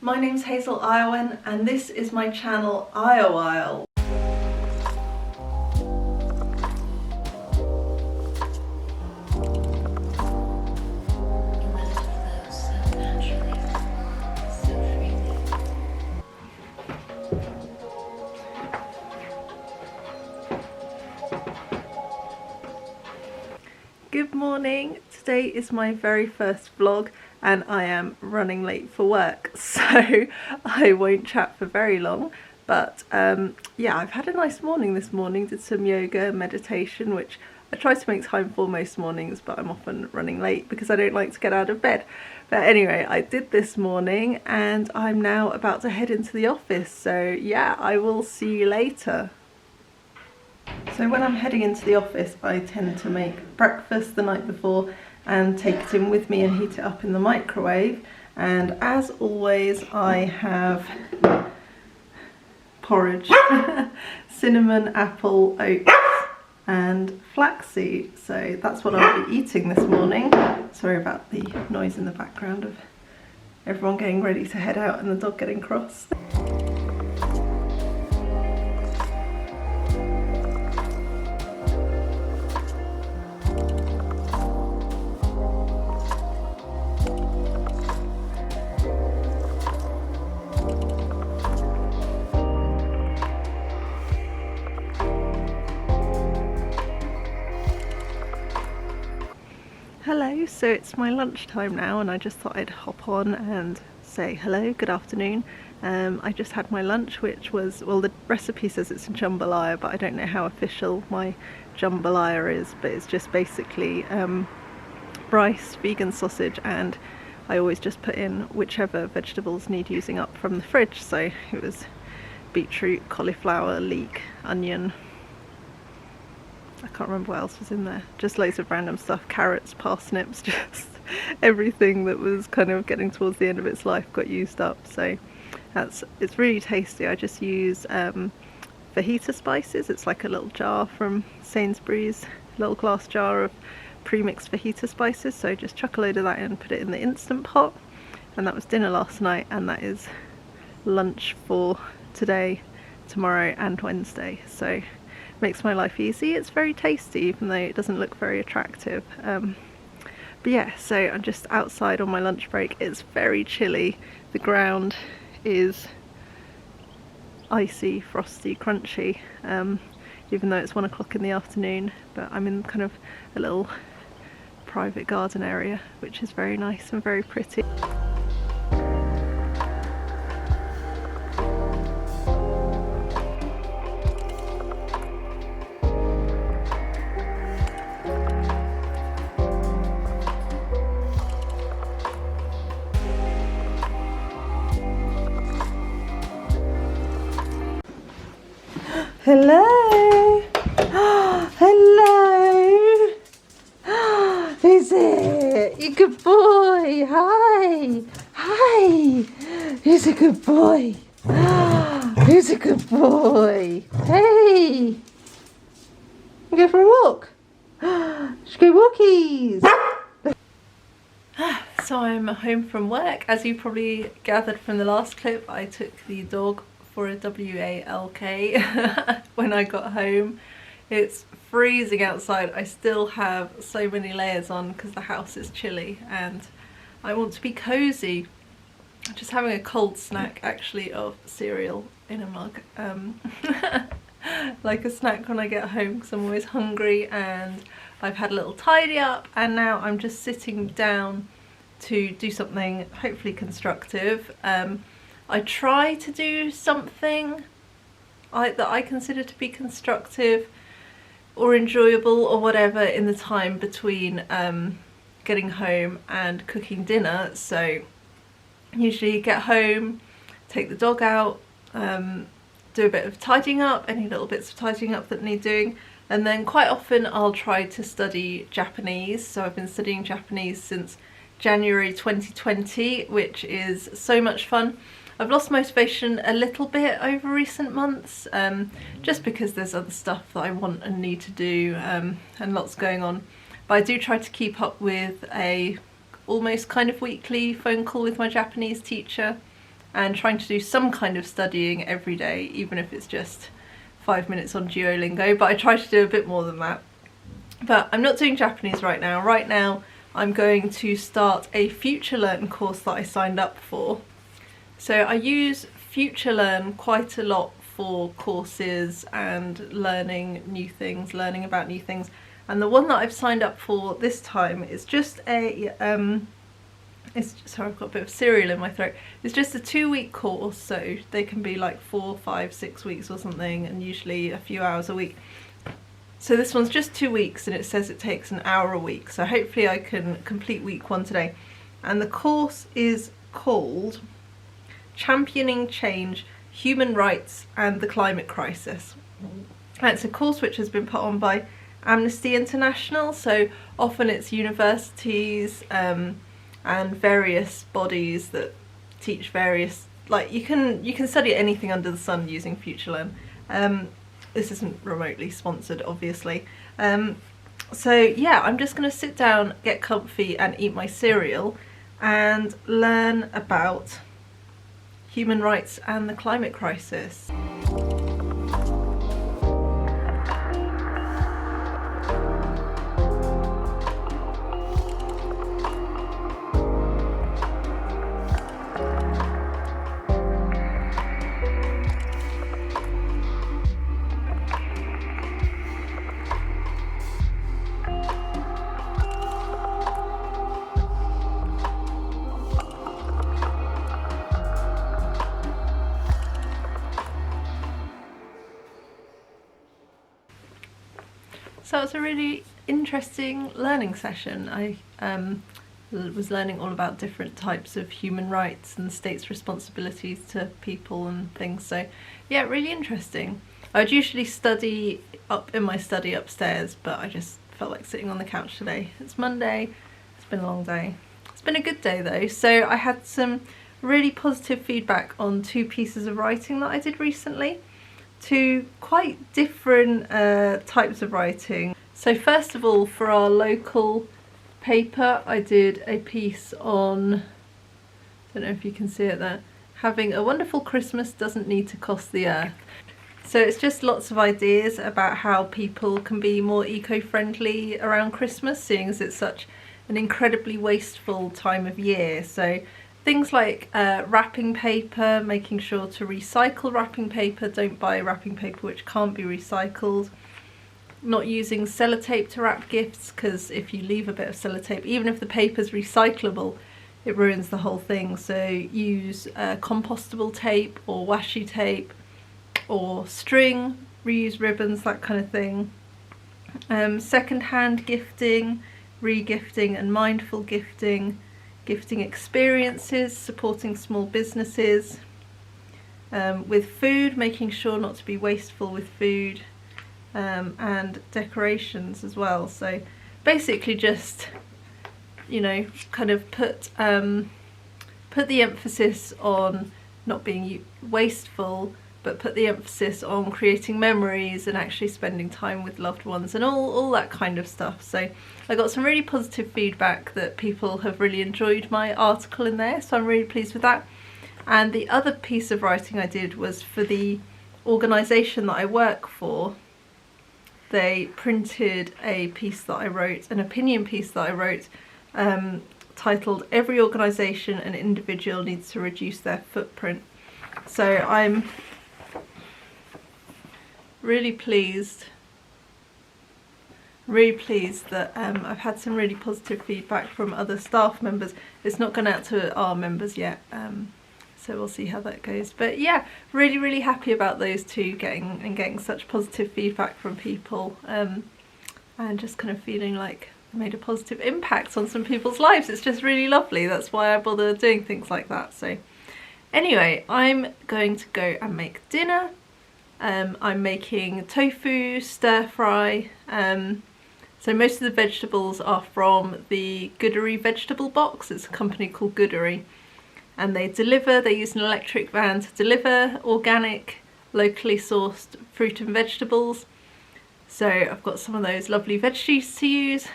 My name's Hazel Eirwen and this is my channel Eirwen. Good morning, today is my very first vlog and I am running late for work, so I won't chat for very long, but yeah, I've had a nice morning this morning, did some yoga, meditation, which I try to make time for most mornings, but I'm often running late because I don't like to get out of bed. But anyway, I did this morning and I'm now about to head into the office, so yeah, I will see you later. So when I'm heading into the office, I tend to make breakfast the night before and take it in with me and heat it up in the microwave. And as always, I have porridge, cinnamon, apple, oats and flaxseed. So that's what I'll be eating this morning. Sorry about the noise in the background of everyone getting ready to head out and the dog getting cross. Hello, so it's my lunchtime now and I just thought I'd hop on and say hello, good afternoon. I just had my lunch, which was, well, the recipe says it's a jambalaya, but I don't know how official my jambalaya is, but it's just basically rice, vegan sausage, and I always just put in whichever vegetables need using up from the fridge. So it was beetroot, cauliflower, leek, onion, I can't remember what else was in there, just loads of random stuff, carrots, parsnips, just everything that was kind of getting towards the end of its life got used up. So it's really tasty. I just use fajita spices. It's like a little jar from Sainsbury's, a little glass jar of pre-mixed fajita spices, so just chuck a load of that in and put it in the Instant Pot. And that was dinner last night, and that is lunch for today, tomorrow and Wednesday. So makes my life easy. It's very tasty even though it doesn't look very attractive. But yeah, so I'm just outside on my lunch break. It's very chilly. The ground is icy, frosty, crunchy, even though it's 1 o'clock in the afternoon, but I'm in kind of a little private garden area, which is very nice and very pretty. Hello! Hello! Who's it? You good boy! Hi! Hi! Who's a good boy? Who's a good boy? Hey! You go for a walk? Should go walkies! So I'm home from work. As you probably gathered from the last clip, I took the dog for a walk when I got home. It's freezing outside. I still have so many layers on because the house is chilly and I want to be cozy. I'm just having a cold snack actually of cereal in a mug, like a snack when I get home because I'm always hungry, and I've had a little tidy up and now I'm just sitting down to do something hopefully constructive. I try to do something that I consider to be constructive or enjoyable or whatever in the time between getting home and cooking dinner. So usually get home, take the dog out, do a bit of tidying up, any little bits of tidying up that need doing, and then quite often I'll try to study Japanese. So I've been studying Japanese since January 2020, which is so much fun. I've lost motivation a little bit over recent months, just because there's other stuff that I want and need to do, and lots going on. But I do try to keep up with a almost kind of weekly phone call with my Japanese teacher, and trying to do some kind of studying every day, even if it's just 5 minutes on Duolingo, but I try to do a bit more than that. But I'm not doing Japanese right now. Right now I'm going to start a FutureLearn course that I signed up for. So I use FutureLearn quite a lot for courses and learning new things, learning about new things. And the one that I've signed up for this time is just a sorry, I've got a bit of cereal in my throat. It's just a 2-week course, so they can be like 4, 5, 6 weeks or something, and usually a few hours a week. So this one's just 2 weeks, and it says it takes an hour a week, so hopefully I can complete week 1 today. And the course is called Championing Change, Human Rights and the Climate Crisis. And it's a course which has been put on by Amnesty International, so often it's universities and various bodies that teach various, like you can study anything under the sun using FutureLearn. This isn't remotely sponsored, obviously. So yeah, I'm just going to sit down, get comfy and eat my cereal and learn about human rights and the climate crisis. So it was a really interesting learning session. I was learning all about different types of human rights and states' responsibilities to people and things. So yeah, really interesting. I'd usually study up in my study upstairs, but I just felt like sitting on the couch today. It's Monday, it's been a long day. It's been a good day though. So I had some really positive feedback on 2 pieces of writing that I did recently. 2 quite different types of writing. So first of all, for our local paper, I did a piece on, I don't know if you can see it there, having a wonderful Christmas doesn't need to cost the earth. So it's just lots of ideas about how people can be more eco-friendly around Christmas, seeing as it's such an incredibly wasteful time of year. So things like wrapping paper, making sure to recycle wrapping paper, don't buy wrapping paper which can't be recycled. Not using sellotape to wrap gifts, because if you leave a bit of sellotape, even if the paper's recyclable, it ruins the whole thing. So use compostable tape or washi tape or string, reuse ribbons, that kind of thing. Second-hand gifting, re-gifting and mindful gifting. Gifting experiences, supporting small businesses. With food, making sure not to be wasteful with food. And decorations as well. So basically just, you know, kind of put the emphasis on not being wasteful, but put the emphasis on creating memories and actually spending time with loved ones and all that kind of stuff. So I got some really positive feedback that people have really enjoyed my article in there, so I'm really pleased with that. And the other piece of writing I did was for the organisation that I work for. They printed a piece that I wrote, an opinion piece that I wrote, titled "Every Organisation and Individual Needs to Reduce Their Footprint." So I'm really pleased that I've had some really positive feedback from other staff members. It's not gone out to our members yet, so we'll see how that goes. But yeah, really happy about those 2, getting such positive feedback from people, and just kind of feeling like I made a positive impact on some people's lives. It's just really lovely. That's why I bother doing things like that. So anyway, I'm going to go and make dinner. I'm making tofu stir fry. So most of the vegetables are from the Goodery vegetable box. It's a company called Goodery. And they use an electric van to deliver organic, locally sourced fruit and vegetables. So I've got some of those lovely veggies to use.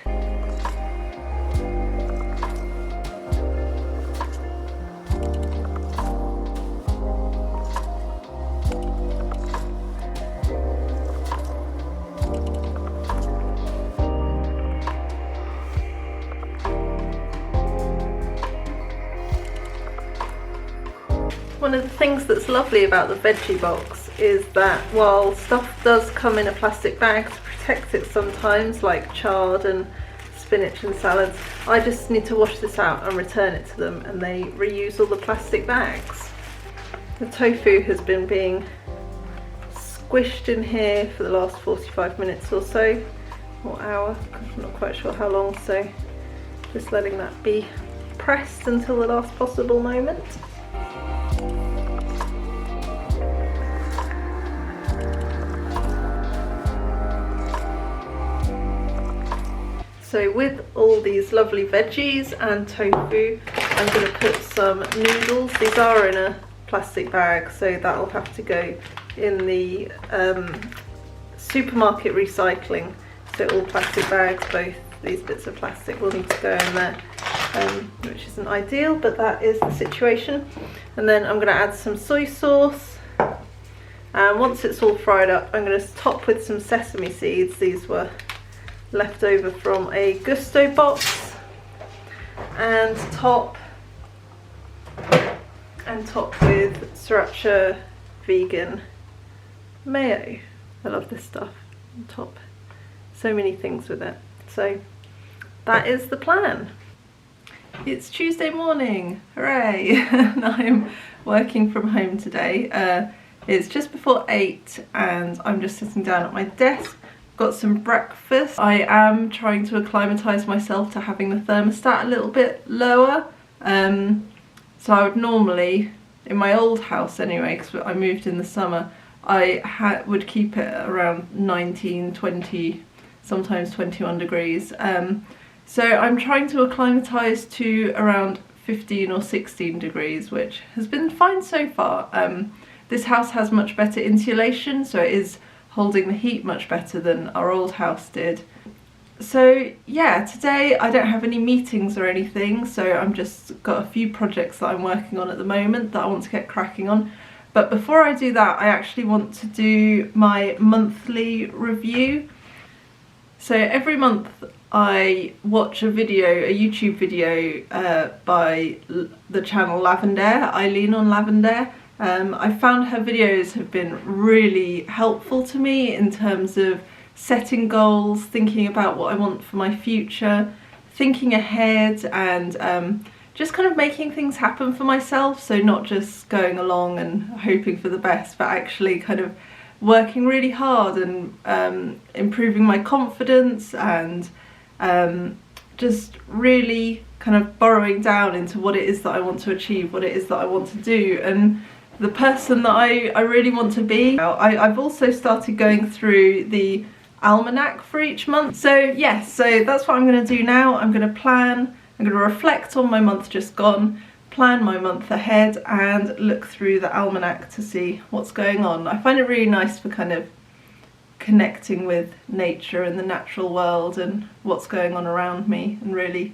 One of the things that's lovely about the veggie box is that while stuff does come in a plastic bag to protect it sometimes, like chard and spinach and salads, I just need to wash this out and return it to them, and they reuse all the plastic bags. The tofu has been being squished in here for the last 45 minutes or so, or hour, I'm not quite sure how long, so just letting that be pressed until the last possible moment. So with all these lovely veggies and tofu, I'm going to put some noodles. These are in a plastic bag, so that'll have to go in the supermarket recycling. So all plastic bags, both these bits of plastic will need to go in there, which isn't ideal, but that is the situation. And then I'm going to add some soy sauce, and once it's all fried up, I'm going to top with some sesame seeds. These were left over from a Gusto box, and top with sriracha vegan mayo. I love this stuff. And top so many things with it. So that is the plan. It's Tuesday morning, hooray! And I'm working from home today. It's just before 8 and I'm just sitting down at my desk. Got some breakfast. I am trying to acclimatise myself to having the thermostat a little bit lower. So I would normally, in my old house anyway, because I moved in the summer, I would keep it around 19, 20, sometimes 21 degrees. So I'm trying to acclimatise to around 15 or 16 degrees, which has been fine so far. This house has much better insulation, so it is holding the heat much better than our old house did. So yeah, today I don't have any meetings or anything, so I'm just got a few projects that I'm working on at the moment that I want to get cracking on. But before I do that, I actually want to do my monthly review. So every month I watch a video, a YouTube video by the channel Lavender, Eileen on Lavender. I found her videos have been really helpful to me in terms of setting goals, thinking about what I want for my future, thinking ahead, and just kind of making things happen for myself. So not just going along and hoping for the best, but actually kind of working really hard and improving my confidence, and just really kind of burrowing down into what it is that I want to achieve, what it is that I want to do, and the person that I really want to be. I've also started going through the almanac for each month. So yes, so that's what I'm going to do now. I'm going to plan, I'm going to reflect on my month just gone, plan my month ahead, and look through the almanac to see what's going on. I find it really nice for kind of connecting with nature and the natural world and what's going on around me, and really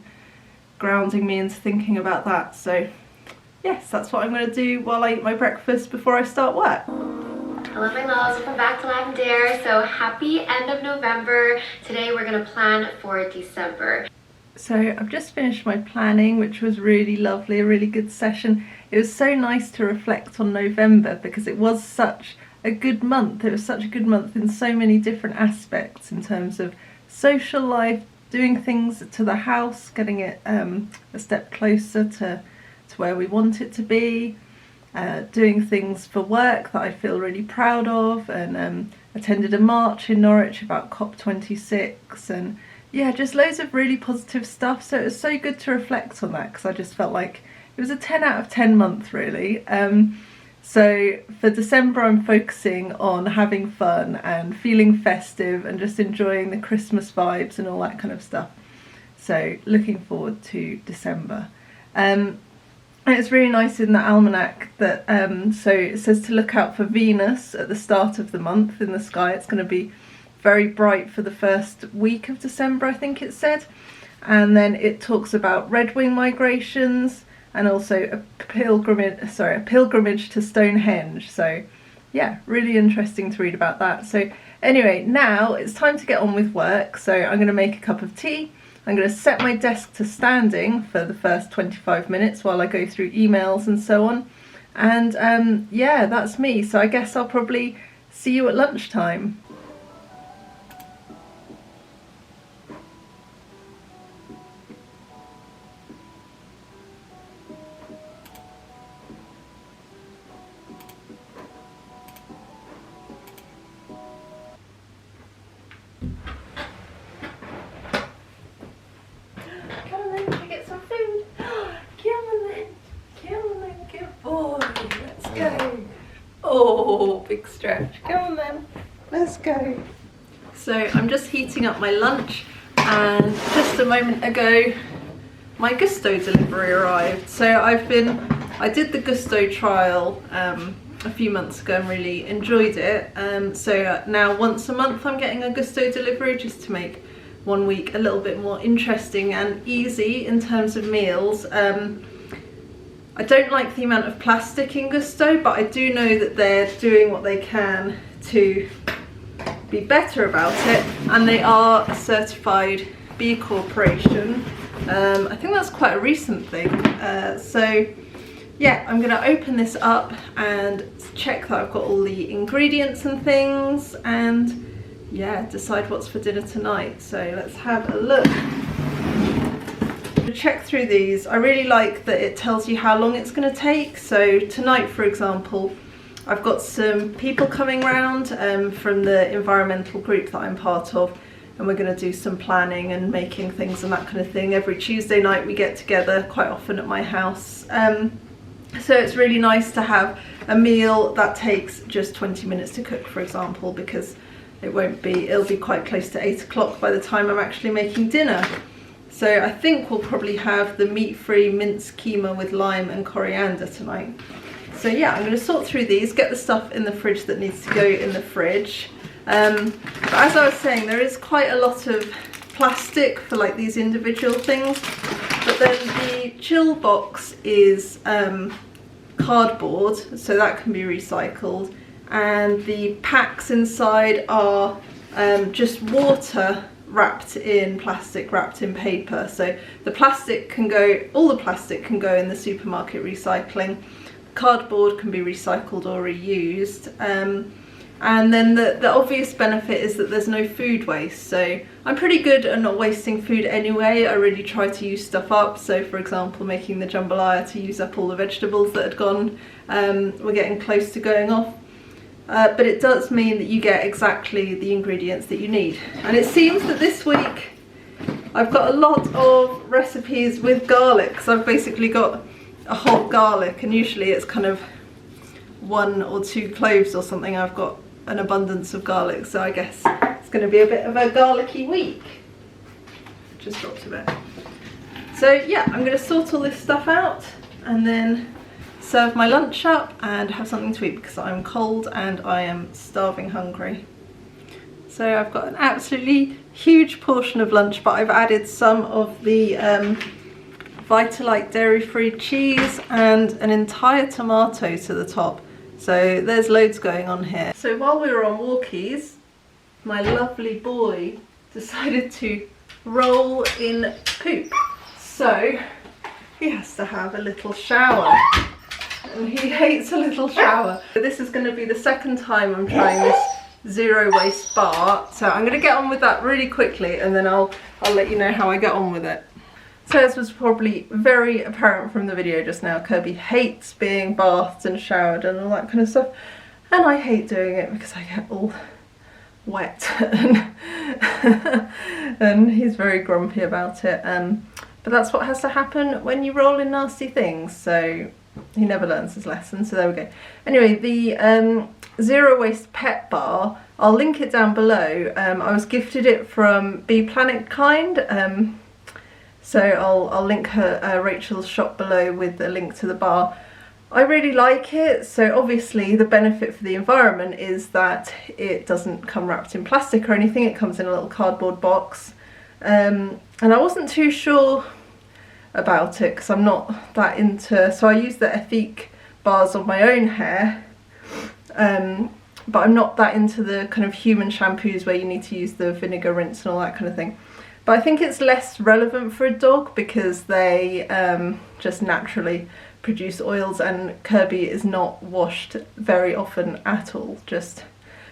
grounding me into thinking about that. So yes, that's what I'm going to do while I eat my breakfast before I start work. Hello my loves, welcome back to Lavender. So happy end of November. Today we're going to plan for December. So I've just finished my planning, which was really lovely, a really good session. It was so nice to reflect on November because it was such a good month. It was such a good month in so many different aspects, in terms of social life, doing things to the house, getting it a step closer to where we want it to be, doing things for work that I feel really proud of, and attended a march in Norwich about COP26, and yeah, just loads of really positive stuff. So it was so good to reflect on that, because I just felt like it was a 10 out of 10 month really. So for December I'm focusing on having fun and feeling festive and just enjoying the Christmas vibes and all that kind of stuff. So looking forward to December. And it's really nice in the almanac that so it says to look out for Venus at the start of the month in the sky. It's going to be very bright for the first week of December, I think it said. And then it talks about red-wing migrations and also a pilgrimage to Stonehenge. So yeah, really interesting to read about that. So anyway, now it's time to get on with work. So I'm going to make a cup of tea. I'm going to set my desk to standing for the first 25 minutes while I go through emails and so on. And yeah, that's me. So I guess I'll probably see you at lunchtime. Oh, big stretch. Go on then. Let's go. So I'm just heating up my lunch, and just a moment ago my Gusto delivery arrived. So I did the Gusto trial a few months ago and really enjoyed it. So now once a month I'm getting a Gusto delivery, just to make 1 week a little bit more interesting and easy in terms of meals. I don't like the amount of plastic in Gusto, but I do know that they're doing what they can to be better about it, and they are a certified B Corporation. I think that's quite a recent thing. So yeah, I'm gonna open this up and check that I've got all the ingredients and things, and yeah, decide what's for dinner tonight. So let's have a look. Check through these. I really like that it tells you how long it's going to take. So tonight, for example, I've got some people coming round from the environmental group that I'm part of, and we're going to do some planning and making things and that kind of thing. Every Tuesday night we get together, quite often at my house. So it's really nice to have a meal that takes just 20 minutes to cook, for example, because it'll be quite close to 8 o'clock by the time I'm actually making dinner. So I think we'll probably have the meat-free minced keema with lime and coriander tonight. So yeah, I'm going to sort through these, get the stuff in the fridge that needs to go in the fridge. But as I was saying, there is quite a lot of plastic for like these individual things. But then the chill box is cardboard, so that can be recycled. And the packs inside are just water wrapped in plastic, wrapped in paper. So the plastic can go, all the plastic can go in the supermarket recycling. Cardboard can be recycled or reused. And then the obvious benefit is that there's no food waste. So I'm pretty good at not wasting food anyway. I really try to use stuff up. So for example, making the jambalaya to use up all the vegetables that had gone. We're getting close to going off. But it does mean that you get exactly the ingredients that you need. And it seems that this week I've got a lot of recipes with garlic, because I've basically got a whole garlic, and usually it's kind of 1 or 2 cloves or something. I've got an abundance of garlic, so I guess it's going to be a bit of a garlicky week. Just dropped a bit. So yeah, I'm going to sort all this stuff out and then serve my lunch up and have something to eat, because I'm cold and I am starving hungry. So I've got an absolutely huge portion of lunch, but I've added some of the Vitalite dairy-free cheese and an entire tomato to the top. So there's loads going on here. So while we were on walkies, my lovely boy decided to roll in poop. So he has to have a little shower. And he hates a little shower. This is going to be the second time I'm trying this zero waste bar, so I'm going to get on with that really quickly, and then I'll let you know how I get on with it. So as was probably very apparent from the video just now, Kirby hates being bathed and showered and all that kind of stuff, and I hate doing it because I get all wet and he's very grumpy about it. But that's what has to happen when you roll in nasty things, so he never learns his lesson. So there we go. Anyway, the zero waste pet bar, I'll link it down below. I was gifted it from Bee Planet Kind, so I'll link her Rachel's shop below with a link to the bar. I really like it. So obviously the benefit for the environment is that it doesn't come wrapped in plastic or anything. It comes in a little cardboard box, and I wasn't too sure about it because I'm not that into, so I use the Ethique bars on my own hair, but I'm not that into the kind of human shampoos where you need to use the vinegar rinse and all that kind of thing. But I think it's less relevant for a dog because they just naturally produce oils, and Kirby is not washed very often at all, just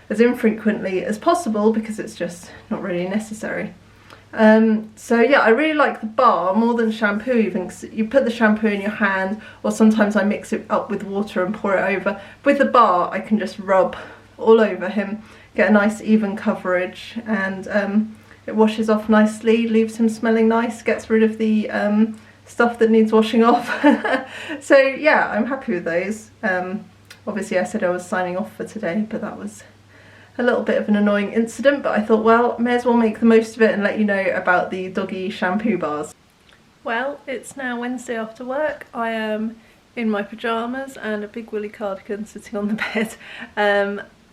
as infrequently as possible because it's just not really necessary. So yeah, I really like the bar more than shampoo even, 'cause you put the shampoo in your hand, or sometimes I mix it up with water and pour it over. With the bar I can just rub all over him, get a nice even coverage, and it washes off nicely, leaves him smelling nice, gets rid of the stuff that needs washing off. So yeah, I'm happy with those. Obviously I said I was signing off for today, but that was a little bit of an annoying incident, but I thought, well, may as well make the most of it and let you know about the doggy shampoo bars. Well, it's now Wednesday after work. I am in my pyjamas and a big woolly cardigan sitting on the bed.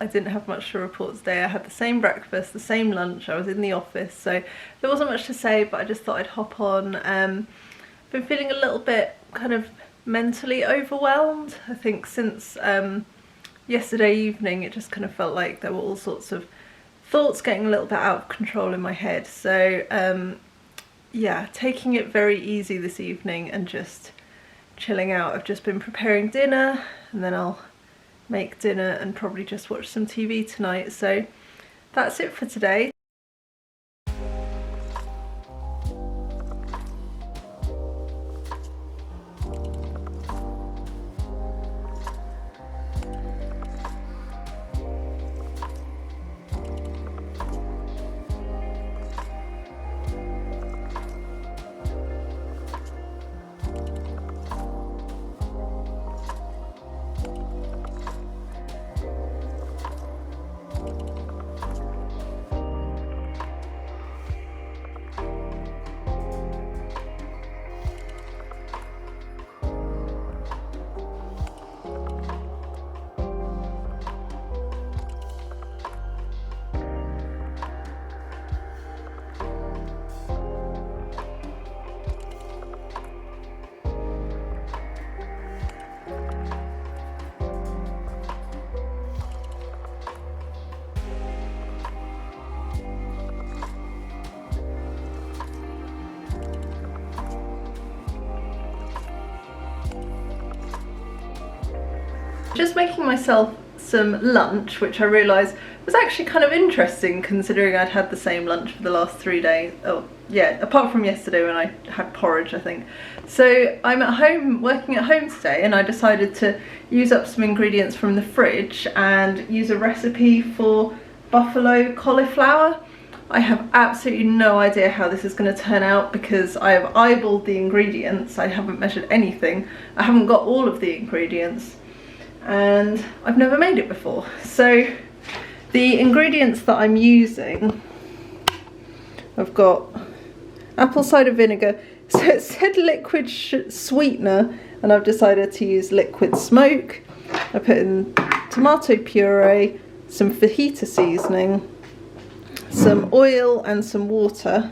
I didn't have much to report today. I had the same breakfast, the same lunch, I was in the office, so there wasn't much to say, but I just thought I'd hop on. Been feeling a little bit kind of mentally overwhelmed. I think since yesterday evening it just kind of felt like there were all sorts of thoughts getting a little bit out of control in my head. So yeah, taking it very easy this evening and just chilling out. I've just been preparing dinner, and then I'll make dinner and probably just watch some TV tonight. So that's it for today. Just making myself some lunch, which I realised was actually kind of interesting considering I'd had the same lunch for the last 3 days. Oh yeah, apart from yesterday when I had porridge, I think. So I'm at home, working at home today, and I decided to use up some ingredients from the fridge and use a recipe for buffalo cauliflower. I have absolutely no idea how this is going to turn out because I have eyeballed the ingredients. I haven't measured anything. I haven't got all of the ingredients, and I've never made it before. So the ingredients that I'm using, I've got apple cider vinegar. So it said liquid sweetener, and I've decided to use liquid smoke. I put in tomato puree, some fajita seasoning, some oil and some water,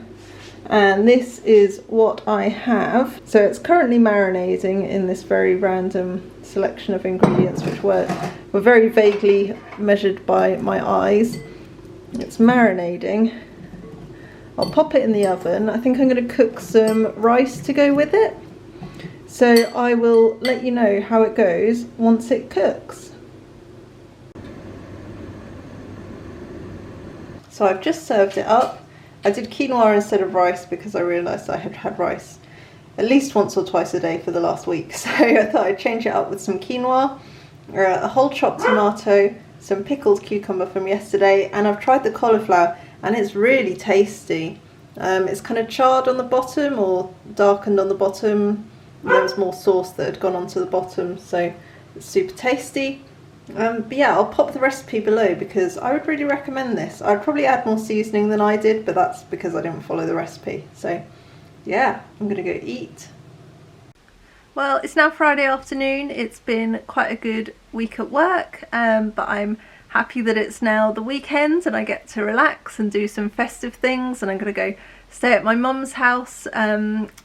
and this is what I have. So it's currently marinating in this very random selection of ingredients which were very vaguely measured by my eyes. It's marinating. I'll pop it in the oven. I think I'm going to cook some rice to go with it, so I will let you know how it goes once it cooks. So I've just served it up. I did quinoa instead of rice because I realised I had had rice at least once or twice a day for the last week, so I thought I'd change it up with some quinoa, a whole chopped tomato, some pickled cucumber from yesterday, and I've tried the cauliflower and it's really tasty. It's kind of charred on the bottom or darkened on the bottom. There was more sauce that had gone onto the bottom, so it's super tasty. But yeah, I'll pop the recipe below because I would really recommend this. I'd probably add more seasoning than I did, but that's because I didn't follow the recipe. So yeah, I'm gonna go eat. Well, it's now Friday afternoon. It's been quite a good week at work, but I'm happy that it's now the weekend and I get to relax and do some festive things, and I'm gonna go stay at my mum's house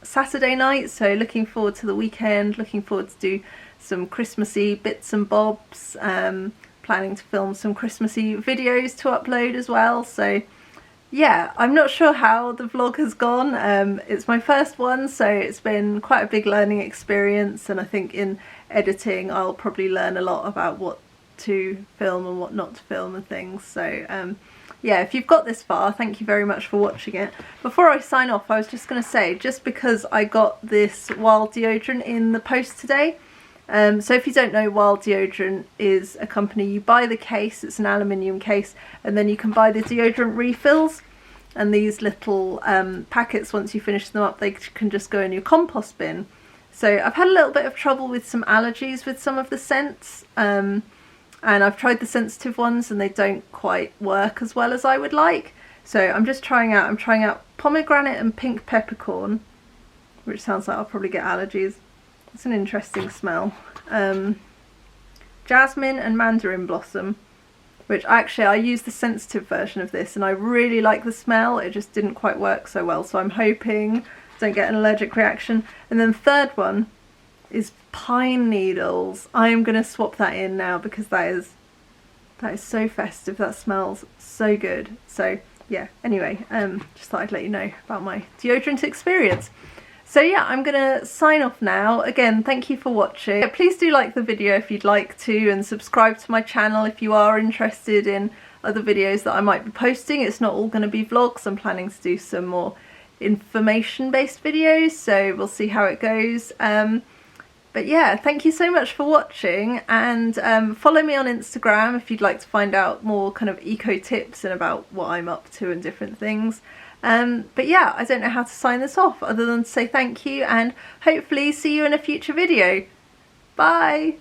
Saturday night, so looking forward to the weekend, looking forward to do some Christmassy bits and bobs, planning to film some Christmassy videos to upload as well. So yeah, I'm not sure how the vlog has gone. It's my first one, so it's been quite a big learning experience, and I think in editing I'll probably learn a lot about what to film and what not to film and things. So yeah, if you've got this far, thank you very much for watching it. Before I sign off, I was just going to say, just because I got this Wild deodorant in the post today, so if you don't know, Wild deodorant is a company, you buy the case, it's an aluminium case, and then you can buy the deodorant refills, and these little packets, once you finish them up, they can just go in your compost bin. So I've had a little bit of trouble with some allergies with some of the scents, and I've tried the sensitive ones and they don't quite work as well as I would like. So I'm just trying out pomegranate and pink peppercorn, which sounds like I'll probably get allergies. It's an interesting smell. Jasmine and mandarin blossom, which actually I used the sensitive version of this and I really like the smell. It just didn't quite work so well, so I'm hoping I don't get an allergic reaction. And then the third one is pine needles. I am going to swap that in now because that is so festive. That smells so good. So yeah, anyway, just thought I'd let you know about my deodorant experience. So yeah, I'm going to sign off now. Again, thank you for watching. Please do like the video if you'd like to, and subscribe to my channel if you are interested in other videos that I might be posting. It's not all going to be vlogs. I'm planning to do some more information-based videos, so we'll see how it goes. But yeah, thank you so much for watching, and follow me on Instagram if you'd like to find out more kind of eco tips and about what I'm up to and different things. But yeah, I don't know how to sign this off other than to say thank you and hopefully see you in a future video. Bye!